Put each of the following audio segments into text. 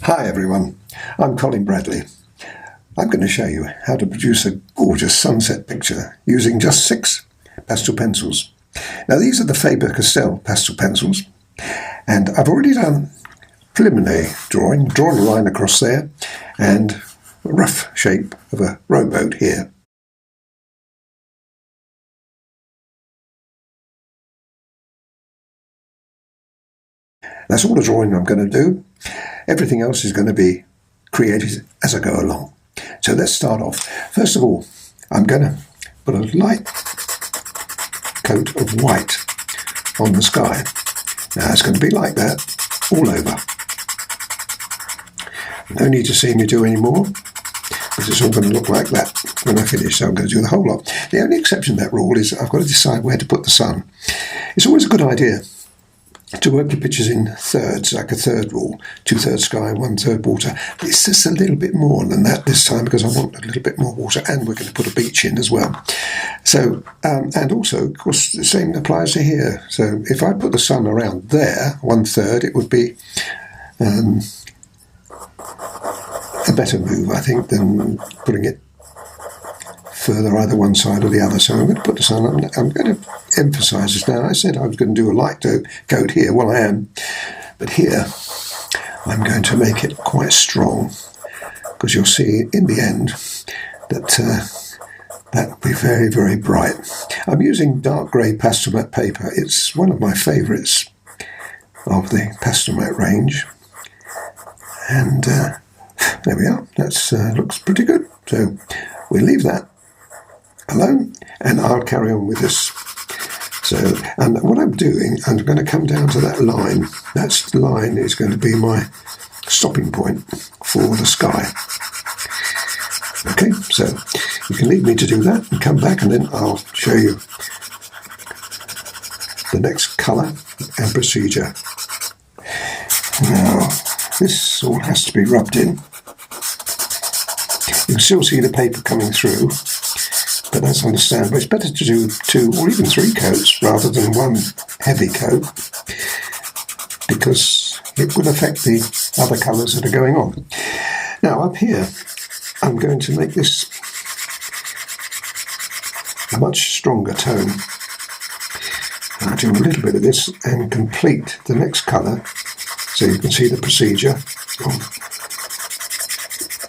Hi everyone, I'm Colin Bradley. I'm going to show you how to produce a gorgeous sunset picture using just 6 pastel pencils. Now these are the Faber-Castell Pastel Pencils, and I've already done preliminary drawn a line across there and a rough shape of a rowboat here. That's all the drawing I'm going to do. Everything else is going to be created as I go along. So let's start off. First of all, I'm going to put a light coat of white on the sky. Now it's going to be like that all over. No need to see me do any more, because it's all going to look like that when I finish, so I'm going to do the whole lot. The only exception to that rule is I've got to decide where to put the sun. It's always a good idea to work your pictures in thirds, like a third rule, 2/3 sky, 1/3 water. It's just a little bit more than that this time because I want a little bit more water, and we're going to put a beach in as well. So, and also, of course, the same applies to here. So if I put the sun around there, 1/3, it would be a better move, I think, than putting it further either one side or the other. So I'm going to put the sun on. I'm going to emphasise this now. I said I was going to do a light coat here. Well, I am. But here, I'm going to make it quite strong, because you'll see in the end that that will be very, very bright. I'm using dark grey PastelMat paper. It's one of my favourites of the PastelMat range. And there we are. That looks pretty good. So we'll leave that alone, and I'll carry on with this. So, and what I'm doing, I'm going to come down to that line. That line is going to be my stopping point for the sky. Okay, so you can leave me to do that and come back, and then I'll show you the next colour and procedure. Now, this all has to be rubbed in. You can still see the paper coming through, but that's understandable. It's better to do 2 or even 3 coats rather than one heavy coat, because it will affect the other colours that are going on. Now up here, I'm going to make this a much stronger tone. I'll do a little bit of this and complete the next colour, so you can see the procedure of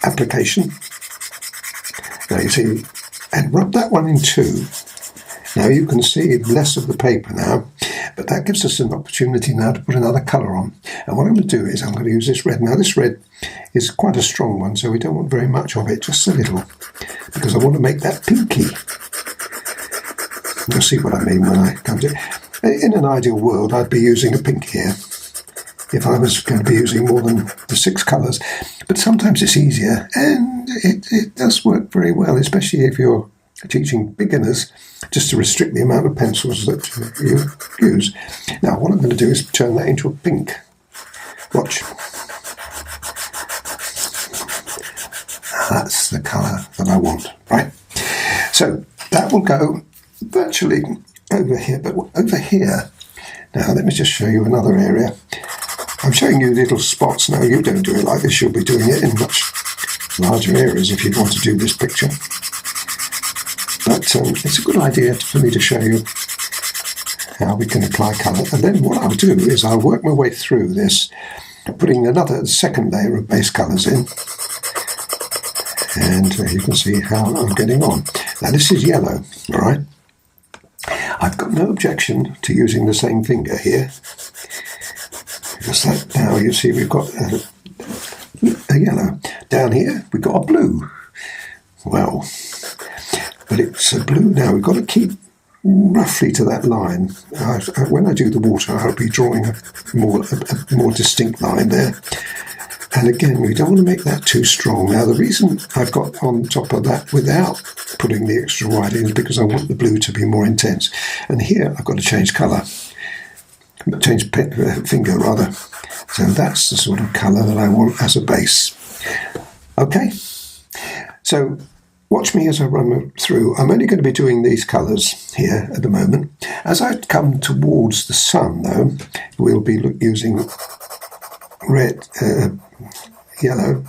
application. Now you see, and rub that one in 2. Now you can see less of the paper now, but that gives us an opportunity now to put another colour on. And what I'm going to do is I'm going to use this red. Now this red is quite a strong one, so we don't want very much of it, just a little, because I want to make that pinky. You'll see what I mean when I come to it. In an ideal world, I'd be using a pink here if I was going to be using more than the 6 colours, but sometimes it's easier, and it does work very well, especially if you're teaching beginners, just to restrict the amount of pencils that you use. Now what I'm going to do is turn that into a pink. Watch. That's the colour that I want, right? So that will go virtually over here, but over here, now let me just show you another area. I'm showing you little spots now. You don't do it like this, you'll be doing it in much larger areas if you'd want to do this picture. But it's a good idea for me to show you how we can apply colour. And then what I'll do is I'll work my way through this, putting another second layer of base colours in. And you can see how I'm getting on. Now this is yellow, all right? I've got no objection to using the same finger here, because that, now you see we've got a yellow. Down here we've got a blue. Well, but it's a blue now. We've got to keep roughly to that line. When I do the water, I'll be drawing a more distinct line there. And again, we don't want to make that too strong. Now the reason I've got on top of that without putting the extra white in is because I want the blue to be more intense. And here I've got to change colour. Change finger rather. So that's the sort of colour that I want as a base. Okay, so watch me as I run through. I'm only going to be doing these colours here at the moment. As I come towards the sun though, we'll be using red, yellow,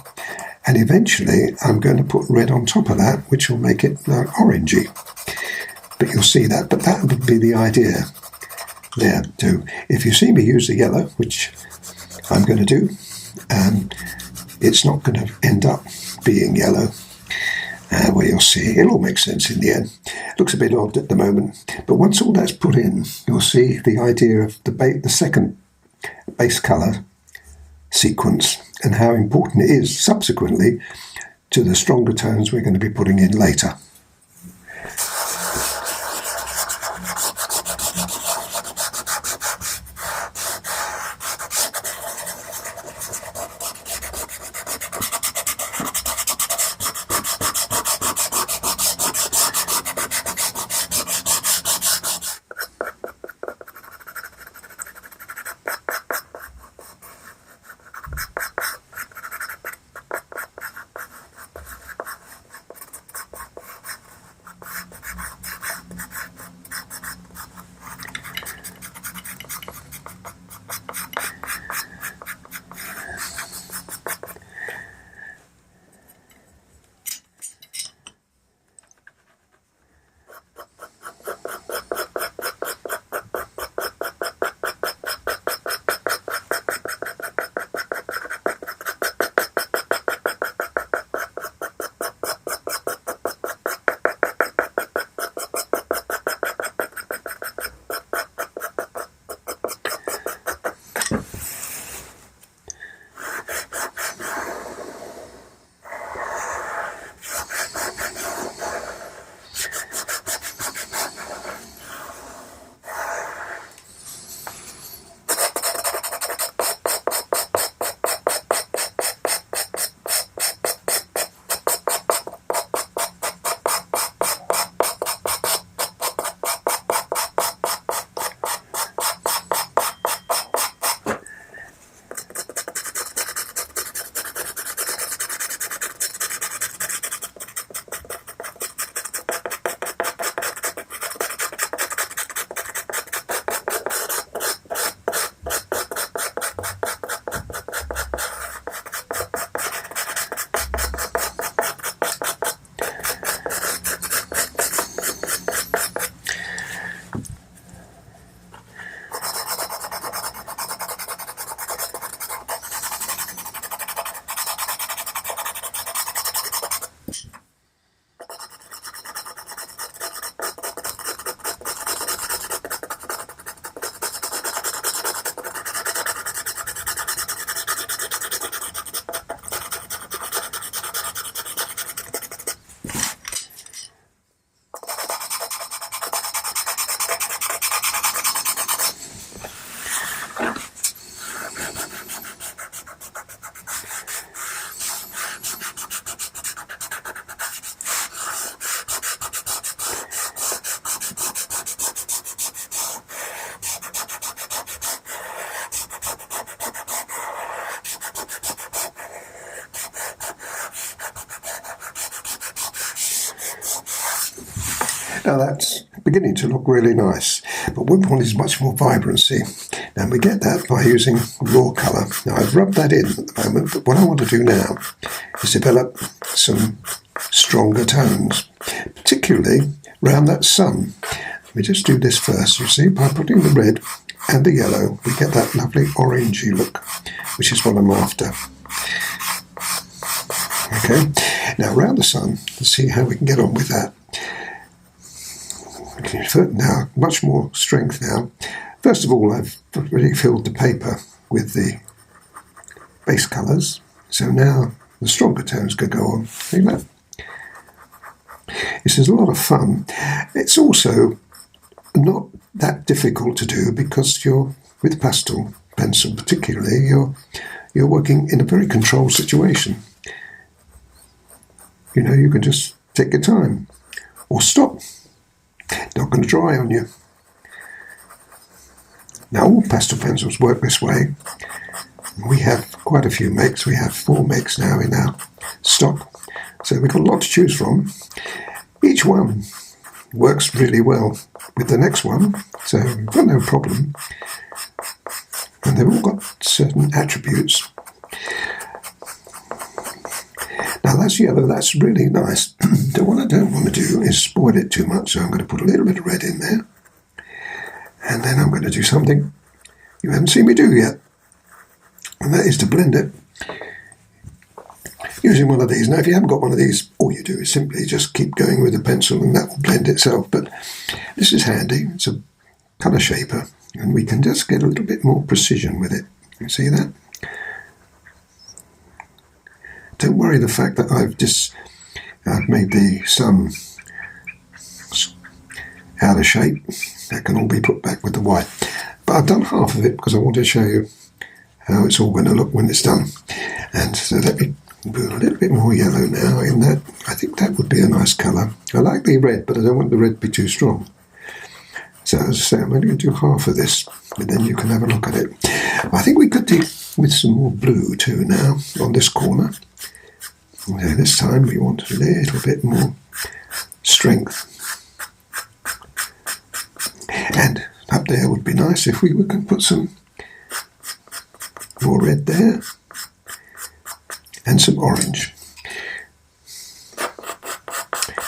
and eventually I'm going to put red on top of that, which will make it orangey. But you'll see that, but that would be the idea there too. If you see me use the yellow, which I'm going to do, it's not going to end up being yellow. Well, you'll see, it'll all make sense in the end. It looks a bit odd at the moment, but once all that's put in, you'll see the idea of the second base colour sequence and how important it is subsequently to the stronger tones we're going to be putting in later. Now that's beginning to look really nice, but we want is much more vibrancy. And we get that by using raw colour. Now I've rubbed that in at the moment, but what I want to do now is develop some stronger tones, particularly around that sun. Let me just do this first. You see, by putting the red and the yellow, we get that lovely orangey look, which is what I'm after. Okay, now around the sun, let's see how we can get on with that. Now, much more strength now. First of all, I've already filled the paper with the base colours, so now the stronger tones can go on. See that? This is a lot of fun. It's also not that difficult to do because you're, with pastel pencil particularly, you're working in a very controlled situation. You know, you can just take your time or stop. Not going to dry on you. Now all pastel pencils work this way. We have quite a few makes. We have 4 makes now in our stock, so we've got a lot to choose from. Each one works really well with the next one, so we've got no problem. And they've all got certain attributes. Now that's yellow, that's really nice. What I don't want to do is spoil it too much, so I'm going to put a little bit of red in there. And then I'm going to do something you haven't seen me do yet, and that is to blend it using one of these. Now if you haven't got one of these, all you do is simply just keep going with the pencil and that will blend itself, but this is handy. It's a colour shaper and we can just get a little bit more precision with it. You see that? Don't worry the fact that I've made the sun out of shape. That can all be put back with the white. But I've done half of it because I want to show you how it's all going to look when it's done. And so let me put a little bit more yellow now in that. I think that would be a nice colour. I like the red, but I don't want the red to be too strong. So as I say, I'm only going to do half of this, but then you can have a look at it. I think we could do with some more blue too now on this corner. Okay, this time we want a little bit more strength. And up there would be nice if we can put some more red there and some orange.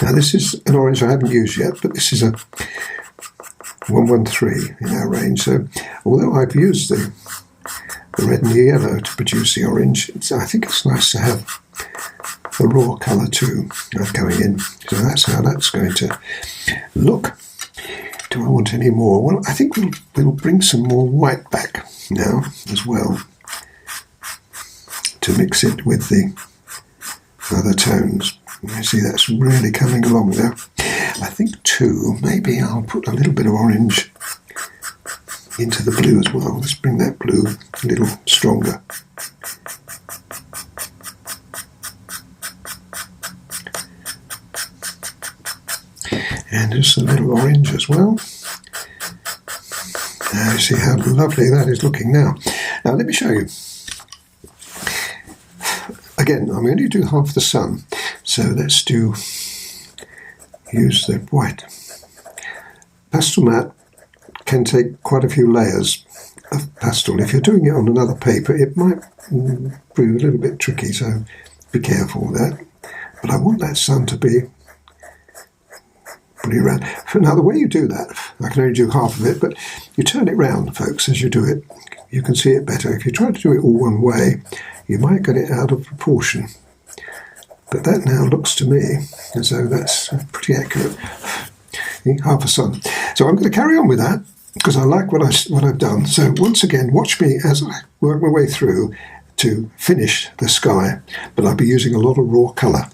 Now this is an orange I haven't used yet, but this is a 113 in our range. So although I've used the red and the yellow to produce the orange, I think it's nice to have the raw colour too going in. So that's how that's going to look. Do I want any more? Well, I think we'll bring some more white back now as well to mix it with the other tones. You see that's really coming along now. I think too, maybe I'll put a little bit of orange into the blue as well. Let's bring that blue a little stronger. And just a little orange as well. Now you see how lovely that is looking now. Now let me show you. Again, I'm going to do half the sun. So let's use the white. PastelMat can take quite a few layers of pastel. If you're doing it on another paper, it might prove a little bit tricky, so be careful with that. But I want that sun to be pretty round. Now the way you do that, I can only do half of it, but you turn it round, folks, as you do it. You can see it better. If you try to do it all one way, you might get it out of proportion. But that now looks to me as though that's pretty accurate. Half a sun. So I'm going to carry on with that because I like what I've done. So once again, watch me as I work my way through to finish the sky, but I'll be using a lot of raw colour.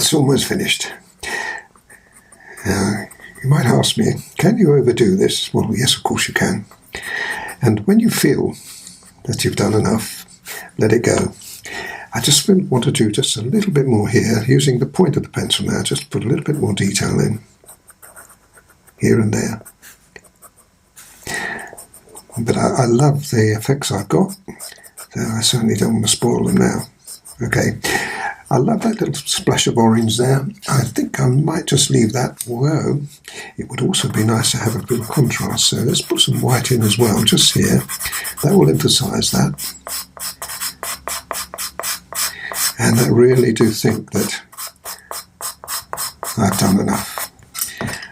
that's almost finished. Now, you might ask me, can you overdo this? Well, yes, of course you can. And when you feel that you've done enough, let it go. I just want to do just a little bit more here, using the point of the pencil now, just put a little bit more detail in, here and there. But I love the effects I've got, so I certainly don't want to spoil them now. Okay, I love that little splash of orange there. I think I might just leave that, although it would also be nice to have a bit of contrast. So let's put some white in as well, just here. That will emphasise that. And I really do think that I've done enough.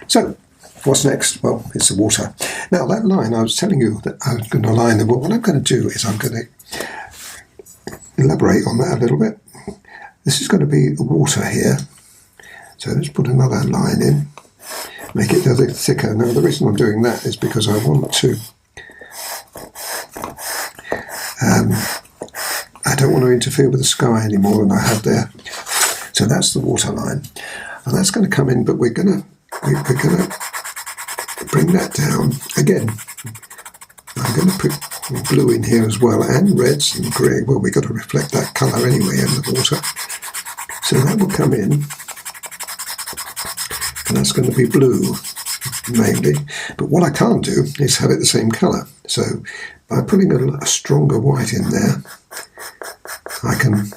So, what's next? Well, it's the water. Now, that line, I was telling you that I was going to line them. Well, what I'm going to do is I'm going to elaborate on that a little bit. This is going to be the water here. So let's put another line in, make it a little thicker. Now, the reason I'm doing that is because I want to I don't want to interfere with the sky any more than I have there. So that's the water line, and that's going to come in. But we're going to bring that down again. I'm going to put blue in here as well, and reds and grey. Well, we've got to reflect that colour anyway in the water. So that will come in, and that's going to be blue mainly. But what I can't do is have it the same colour. So by putting a stronger white in there, I can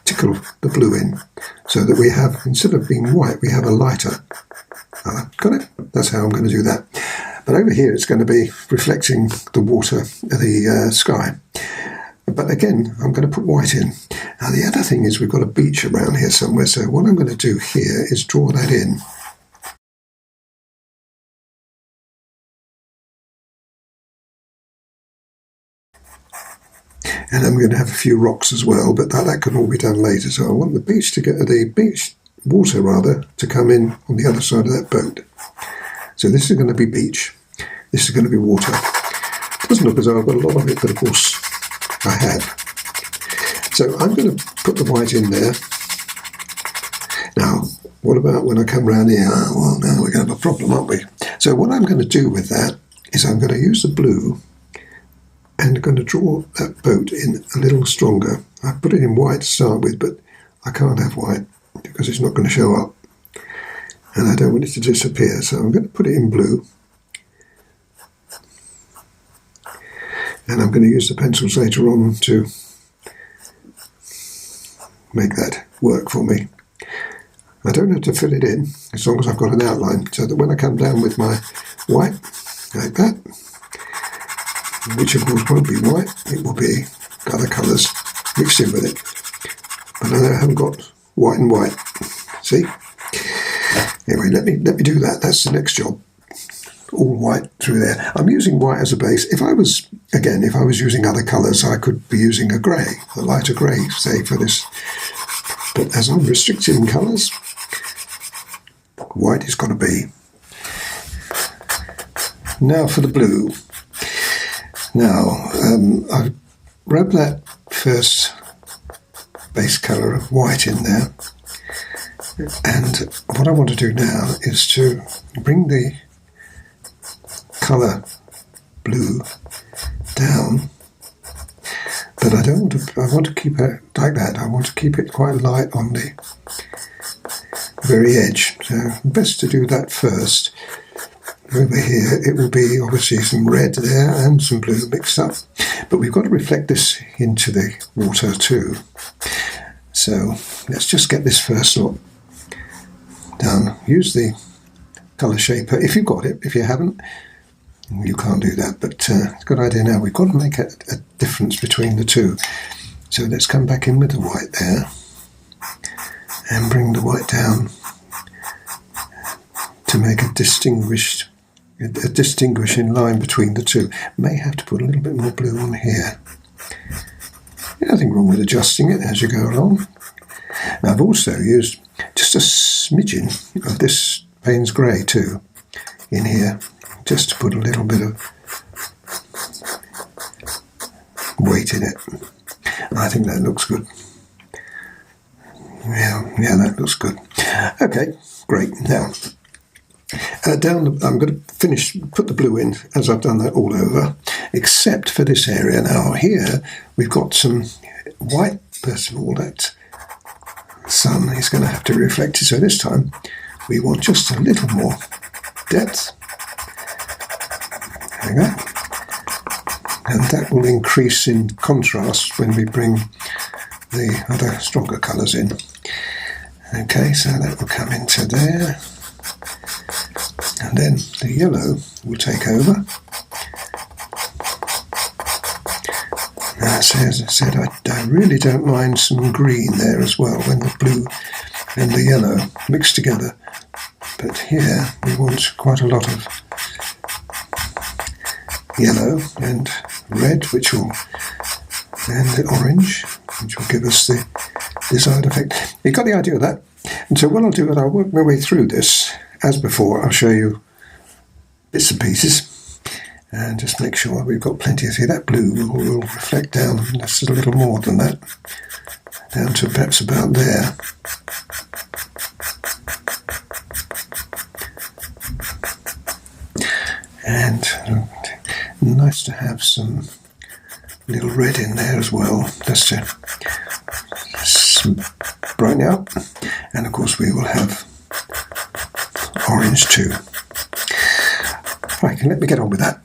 tickle the blue in, so that we have, instead of being white, we have a lighter colour. Got it? That's how I'm going to do that. But over here it's going to be reflecting the water, the sky. But again, I'm going to put white in. Now the other thing is we've got a beach around here somewhere, so what I'm going to do here is draw that in. And I'm going to have a few rocks as well, but that can all be done later. So I want the beach to get the beach water rather to come in on the other side of that boat. So this is going to be beach. This is going to be water. It doesn't look as though I've got a lot of it, but of course I have. So I'm going to put the white in there. Now, what about when I come round here? Well, now we're going to have a problem, aren't we? So what I'm going to do with that is I'm going to use the blue and going to draw that boat in a little stronger. I put it in white to start with, but I can't have white because it's not going to show up. And I don't want it to disappear, so I'm going to put it in blue. And I'm going to use the pencils later on to make that work for me. I don't have to fill it in as long as I've got an outline, so that when I come down with my white, like that, which of course won't be white, it will be other colours mixed in with it. But I haven't got white and white. See? Anyway, let me do that. That's the next job. All white through there. I'm using white as a base. If I was using other colours, I could be using a grey, a lighter grey, say, for this. But as I'm restricted in colours, white is got to be. Now for the blue. Now, I've rubbed that first base colour of white in there, and what I want to do now is to bring the colour blue down, but I want to keep it like that. I want to keep it quite light on the very edge, so best to do that first. Over here it will be obviously some red there and some blue mixed up, but we've got to reflect this into the water too. So let's just get this first lot done. Use the colour shaper if you've got it. If you haven't, you can't do that, but it's a good idea now. We've got to make a difference between the two. So let's come back in with the white there and bring the white down to make a distinguishing line between the two. May have to put a little bit more blue on here. Nothing wrong with adjusting it as you go along. Now, I've also used just a smidgen of this Payne's Grey too in here, just to put a little bit of weight in it. I think that looks good. Yeah, that looks good. Okay, great. Now, I'm going to put the blue in as I've done that all over, except for this area. Now here we've got some white. First of all, that sun is going to have to reflect it. So this time we want just a little more depth. There we go. And that will increase in contrast when we bring the other stronger colours in. Okay, so that will come into there. And then the yellow will take over. So as I said, I really don't mind some green there as well when the blue and the yellow mix together. But here we want quite a lot of yellow and red, and the orange, which will give us the desired effect. You got the idea of that? And so what I'll do is I'll work my way through this. As before, I'll show you bits and pieces and just make sure we've got plenty of. See, that blue will reflect down just a little more than that, down to perhaps about there. And nice to have some little red in there as well, just to brighten it up. And of course we will have orange too. Right, let me get on with that.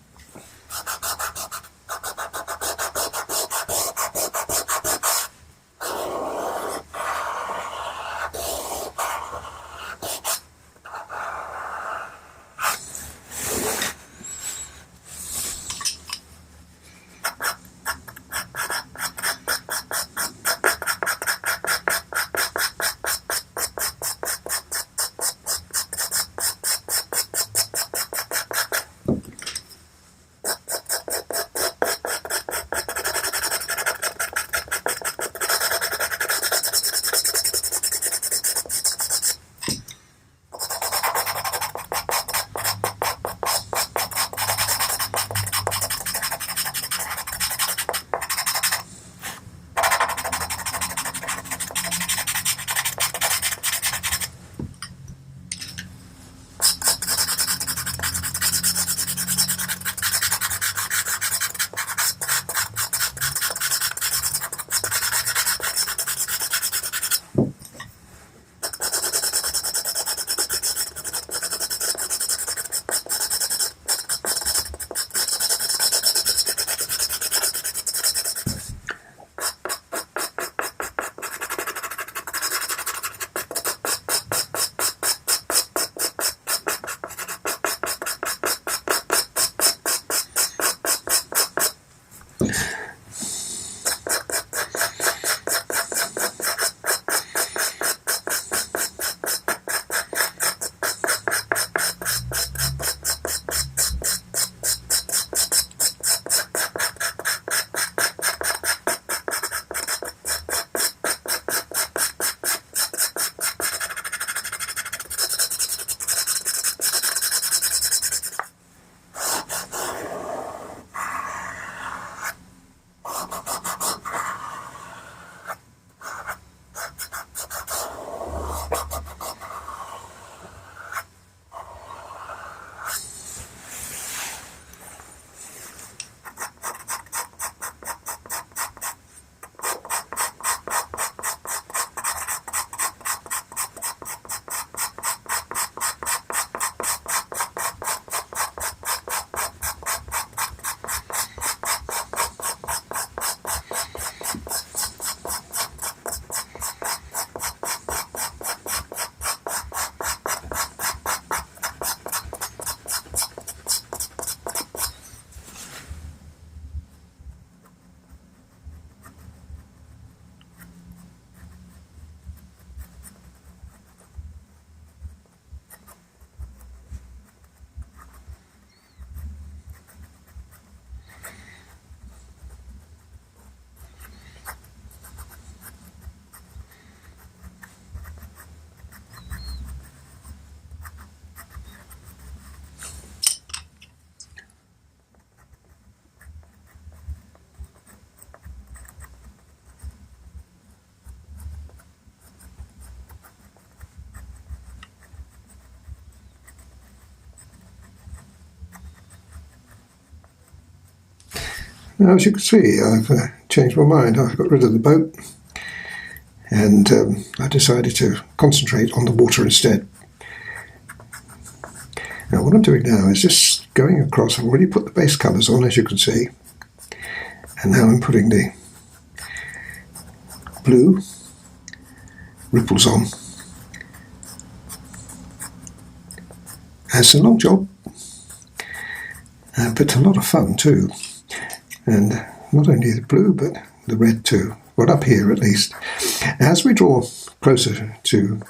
Now, as you can see, I've changed my mind. I've got rid of the boat, and I decided to concentrate on the water instead. Now, what I'm doing now is just going across. I've already put the base colours on, as you can see, and now I'm putting the blue ripples on. It's a long job, but a lot of fun too. And not only the blue, but the red too. Well, up here at least. As we draw closer to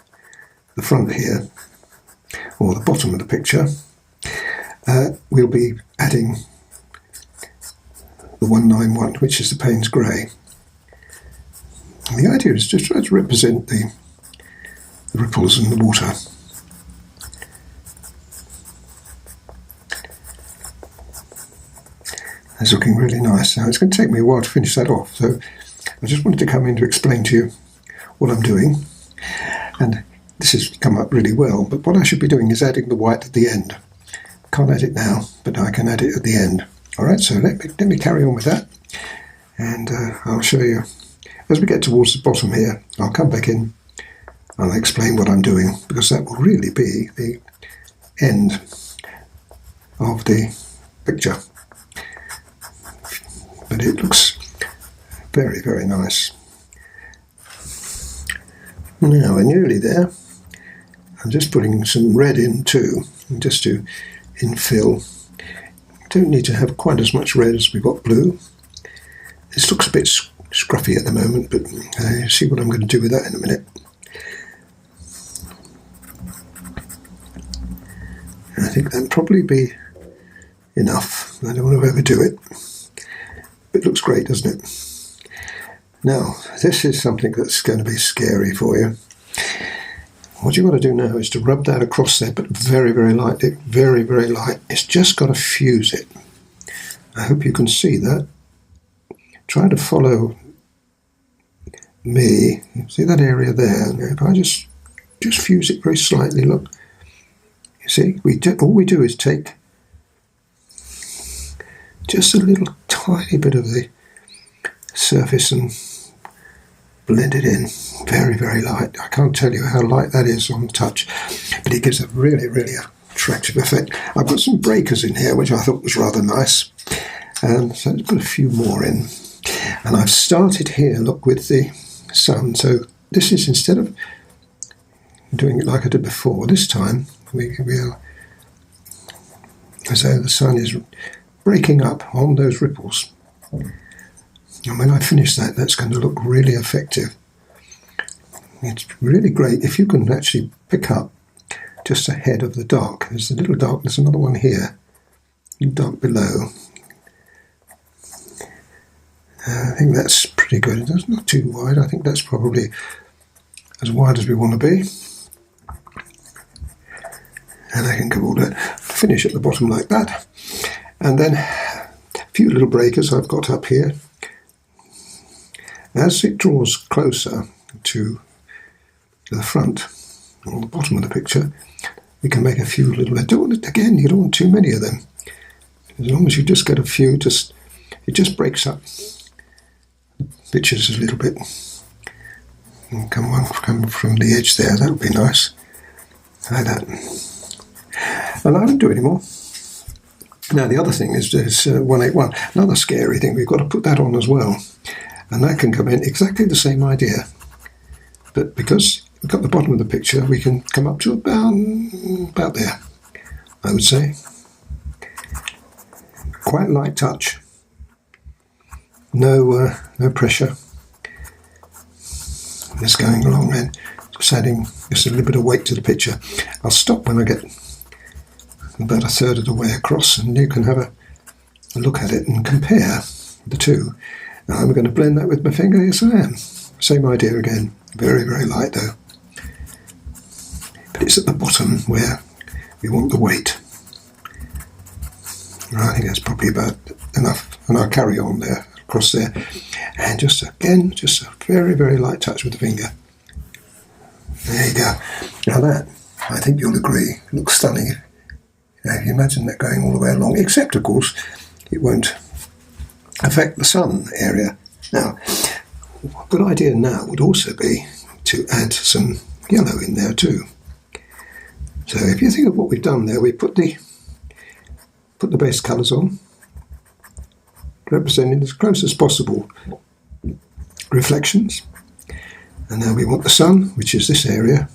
the front here, or the bottom of the picture, we'll be adding the 191, which is the Payne's Grey. And the idea is just try to represent the ripples in the water. It's looking really nice. Now, it's going to take me a while to finish that off, so I just wanted to come in to explain to you what I'm doing. And this has come up really well, but what I should be doing is adding the white at the end. Can't add it now, but I can add it at the end. Alright, so let me carry on with that, and I'll show you. As we get towards the bottom here, I'll come back in and I'll explain what I'm doing, because that will really be the end of the picture. But it looks very, very nice. Now, we're nearly there. I'm just putting some red in too, just to infill. Don't need to have quite as much red as we've got blue. This looks a bit scruffy at the moment, but you'll see what I'm going to do with that in a minute. I think that'll probably be enough. I don't want to overdo it. It looks great, doesn't it? Now, this is something that's going to be scary for you. What you've got to do now is to rub that across there, but very, very lightly. Very, very light. It's just got to fuse it. I hope you can see that. Try to follow me. See that area there? Now, if I just fuse it very slightly, look. You see, all we do is take just a little tiny bit of the surface and blend it in. Very, very light. I can't tell you how light that is on touch, but it gives a really, really attractive effect. I've got some breakers in here, which I thought was rather nice, so let's put a few more in. And I've started here, look, with the sun. So this is, instead of doing it like I did before, this time we'll, as though the sun is breaking up on those ripples. And when I finish that, that's going to look really effective. It's really great if you can actually pick up just ahead of the dark. There's a little dark, there's another one here, dark below. I think that's pretty good. It's not too wide. I think that's probably as wide as we want to be. And I can go all that, finish at the bottom like that. And then a few little breakers I've got up here. As it draws closer to the front, or the bottom of the picture, we can make a few little, you don't want too many of them. As long as you just get a few, it just breaks up the pictures a little bit. And come from the edge there, that would be nice. Like that. And I don't do any more. Now the other thing is 181. Another scary thing, we've got to put that on as well. And that can come in exactly the same idea. But because we've got the bottom of the picture, we can come up to about there, I would say. Quite light touch. No pressure. Just going along and just adding just a little bit of weight to the picture. I'll stop when I get about a third of the way across, and you can have a look at it and compare the two. Now I'm going to blend that with my finger. Yes, I am. Same idea again. Very, very light though. But it's at the bottom where we want the weight. I think that's probably about enough, and I'll carry on there, across there, and just a very, very light touch with the finger. There you go. Now that, I think you'll agree, looks stunning. Now if you imagine that going all the way along, except of course it won't affect the sun area. Now, a good idea now would also be to add some yellow in there too. So if you think of what we've done there, we put the base colours on, representing as close as possible reflections. And now we want the sun, which is this area,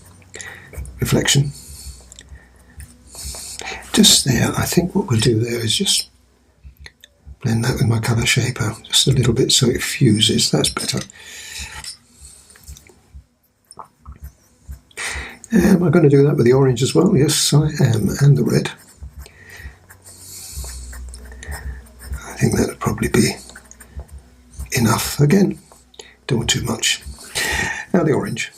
reflection. Just there, I think what we'll do there is just blend that with my colour shaper, just a little bit so it fuses. That's better. Am I going to do that with the orange as well? Yes, I am, and the red. I think that would probably be enough. Again, don't want too much. Now the orange.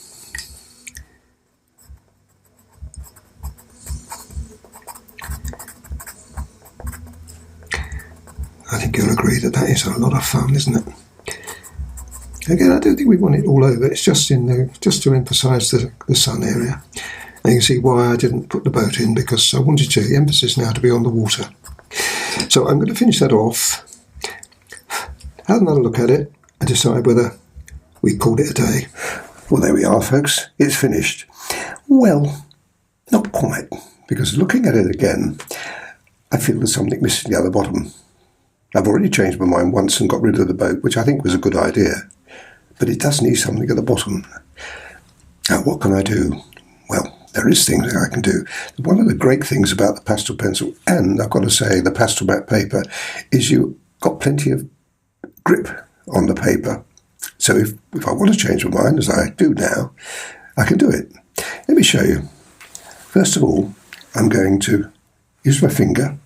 I think you'll agree that that is a lot of fun, isn't it? Again, I don't think we want it all over. It's just just to emphasise the sun area. And you can see why I didn't put the boat in, because I wanted the emphasis now to be on the water. So I'm going to finish that off, have another look at it, and decide whether we called it a day. Well, there we are, folks. It's finished. Well, not quite, because looking at it again, I feel there's something missing down the bottom. I've already changed my mind once and got rid of the boat, which I think was a good idea. But it does need something at the bottom. Now, what can I do? Well, there is things that I can do. One of the great things about the pastel pencil, and I've got to say the pastel matte paper, is you've got plenty of grip on the paper. So if I want to change my mind, as I do now, I can do it. Let me show you. First of all, I'm going to use my finger,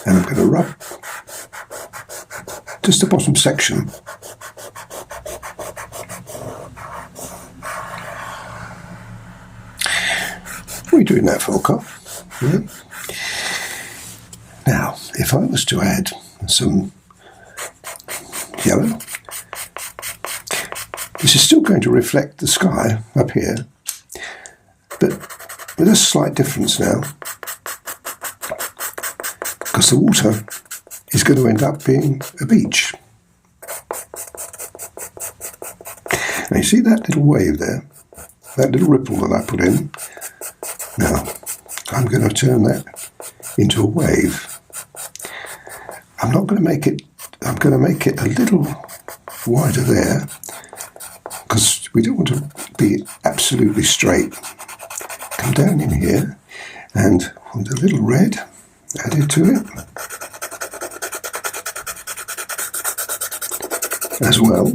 and I'm going to rub just the bottom section. What are you doing that for, Cop? Yeah. Now, if I was to add some yellow, this is still going to reflect the sky up here, but with a slight difference now, because the water is going to end up being a beach. Now you see that little wave there, that little ripple that I put in? Now, I'm going to turn that into a wave. I'm not going to make it, I'm going to make it a little wider there, because we don't want to be absolutely straight. Come down in here, and want a little red added to it as well.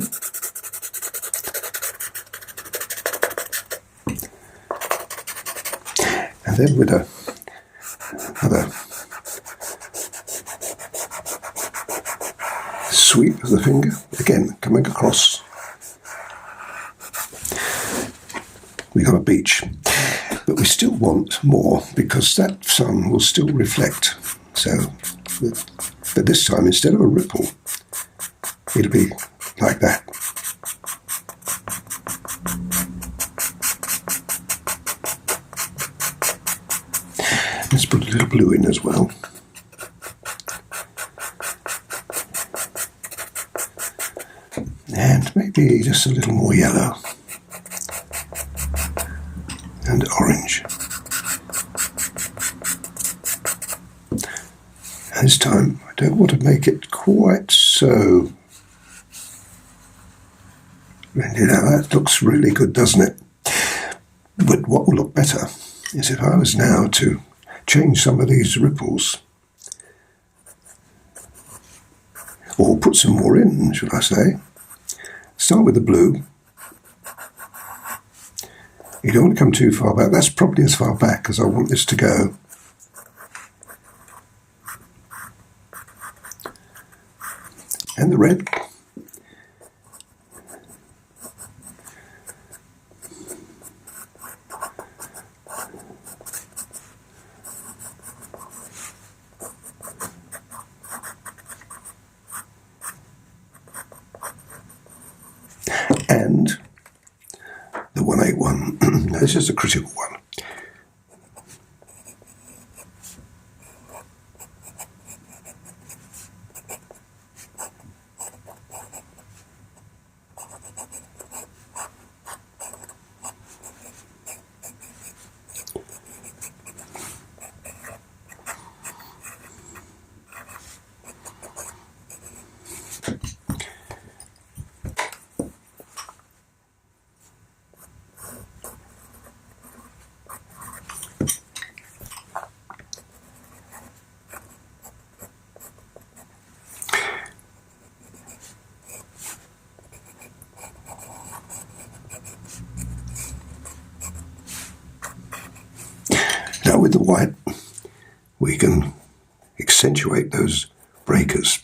And then with another sweep of the finger, again coming across, we got a beach. But we still want more, because that sun will still reflect. So, but this time, instead of a ripple, it'll be like that. Let's put a little blue in as well. And maybe just a little more yellow. And orange. And this time, I don't want to make it quite so. You know, that looks really good, doesn't it? But what will look better is if I was now to change some of these ripples, or put some more in, should I say. Start with the blue. You don't want to come too far back. That's probably as far back as I want this to go. And the red. And the 181. This is a critical one. with the white, we can accentuate those breakers.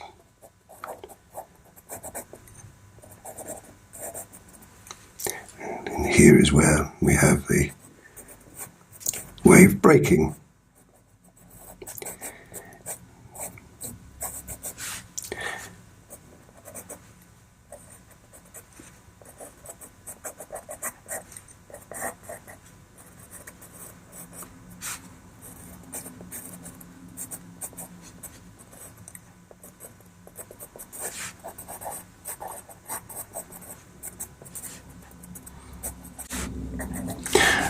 And here is where we have the wave breaking.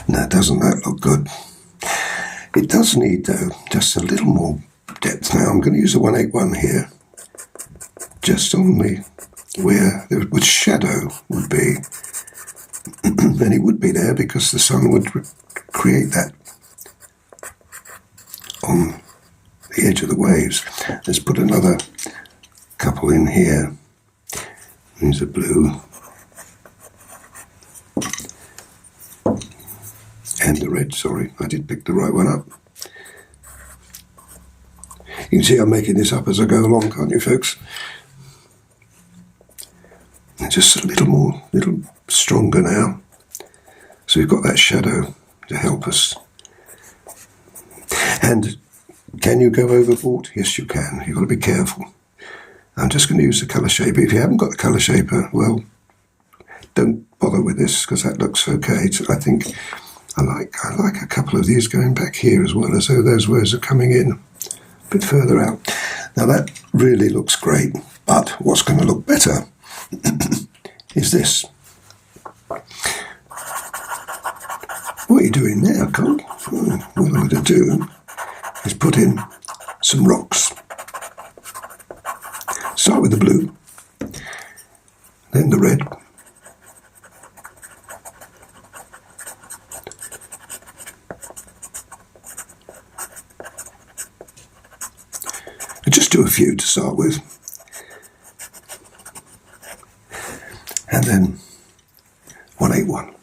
Now, doesn't that look good? It does need, though, just a little more depth. Now, I'm going to use a 181 here, just on the where the shadow would be. And it would be there because the sun would create that on the edge of the waves. Let's put another couple in here. These are blue. And the red, sorry, I did pick the right one up. You can see I'm making this up as I go along, can't you, folks? And just a little stronger now. So we've got that shadow to help us. And can you go overboard? Yes, you can. You've got to be careful. I'm just going to use the colour shaper. If you haven't got the colour shaper, well, don't bother with this because that looks okay. So I think I like a couple of these going back here as well, as though those words are coming in a bit further out. Now that really looks great, but what's going to look better is this. What are you doing now, Colin? What I'm going to do is put in some rocks. Start with the blue, then the red, and just do a few to start with, and then 181.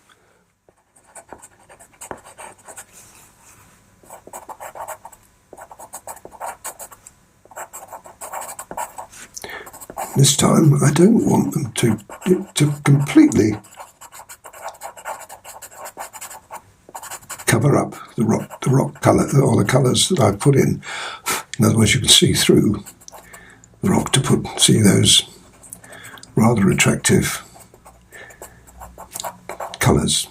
This time I don't want them to completely cover up the rock colour or the colours that I've put in. In other words, you can see through the rock to see those rather attractive colours.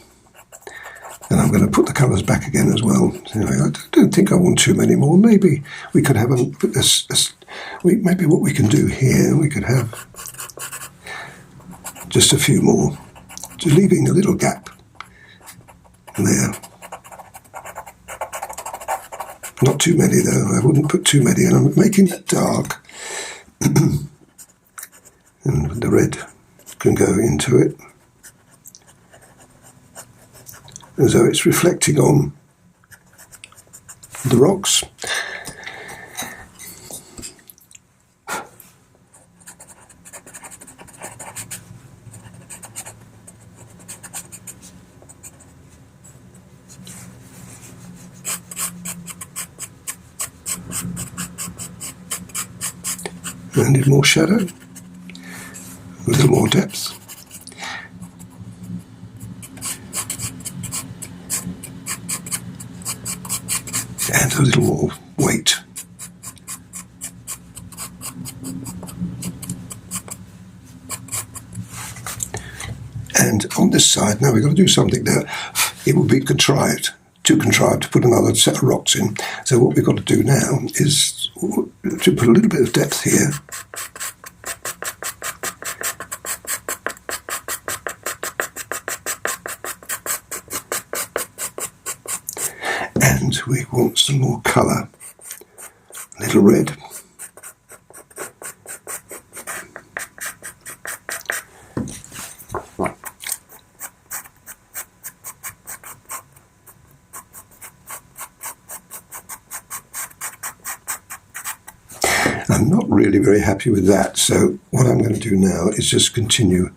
And I'm going to put the colours back again as well. Anyway, I don't think I want too many more. Maybe we could have maybe what we can do here, we could have just a few more, just leaving a little gap there. Not too many though, I wouldn't put too many, and I'm making it dark. And the red can go into it, as though it's reflecting on the rocks. I need more shadow, a little more depth. And a little more weight. And on this side, now we've got to do something there. It would be too contrived to put another set of rocks in. So what we've got to do now is to put a little bit of depth here. And we want some more colour. A little red. I'm not really very happy with that, so what I'm going to do now is just continue.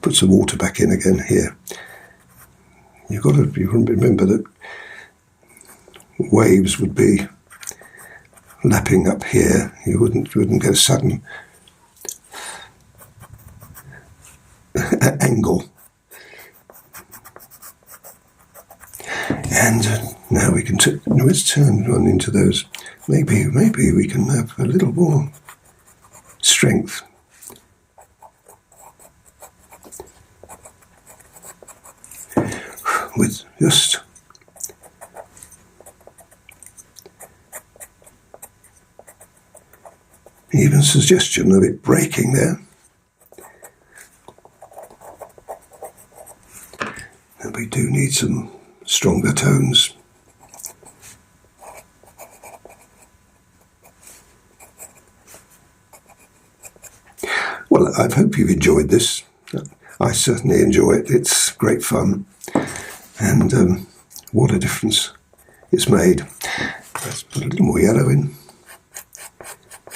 Put some water back in again here. You've got to remember that waves would be lapping up here. You wouldn't get a sudden angle. And now we can let's turn one into those. Maybe we can have a little more strength. With just even suggestion of it breaking there. And we do need some stronger tones. Well, I hope you've enjoyed this. I certainly enjoy it. It's great fun. And what a difference it's made. Let's put a little more yellow in.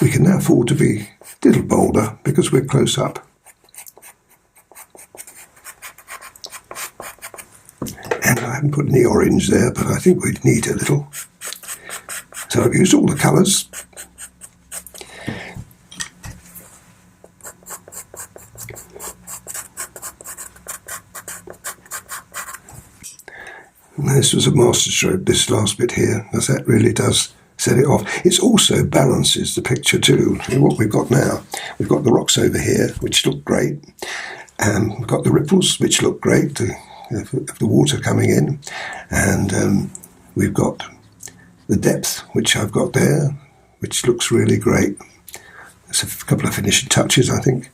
We can now afford to be a little bolder because we're close up. And I haven't put any orange there, but I think we'd need a little. So I've used all the colours. And this was a masterstroke, this last bit here, because that really does set it off. It also balances the picture too. What we've got now, we've got the rocks over here, which look great. And we've got the ripples, which look great, of the water coming in. And we've got the depth, which I've got there, which looks really great. There's a couple of finishing touches, I think.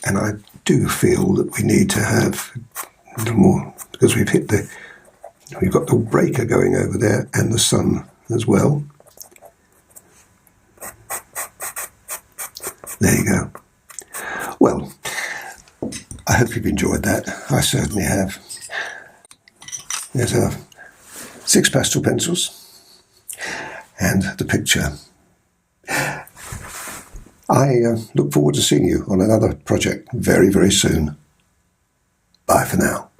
And I do feel that we need to have a little more, because we've got the breaker going over there and the sun as well. There you go. Well, I hope you've enjoyed that. I certainly have. There's 6 pastel pencils and the picture. I look forward to seeing you on another project very, very soon. Bye for now.